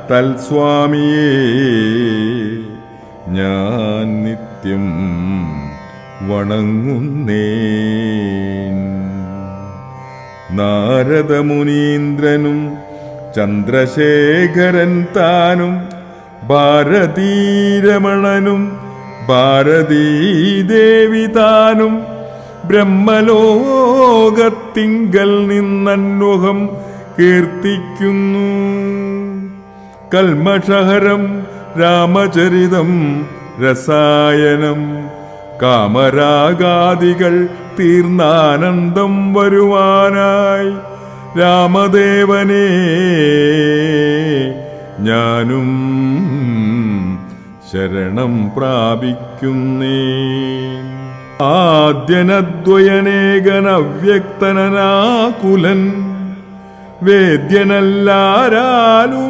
തൽസ്വാമിയേ ഞാൻ നിത്യം വണങ്ങുന്നേൻ. നാരദമുനീന്ദ്രനും ചന്ദ്രശേഖരൻ താനും ഭാരതീരമണനും ഭാരതീദേവി താനും ബ്രഹ്മലോകത്തിങ്കൽ നിന്നന്വഹം കീർത്തിക്കുന്നു. കൽമഷഹരം രാമചരിതം രസായനം കാമരാഗാദികൾ തീർന്നാനന്ദം വരുവാനായി രാമദേവനെ ഞാനും ശരണം പ്രാപിക്കുന്നേ. ആദ്യനദ്വയനേകനവ്യക്തനാകുലൻ വേദ്യനല്ലാരാലും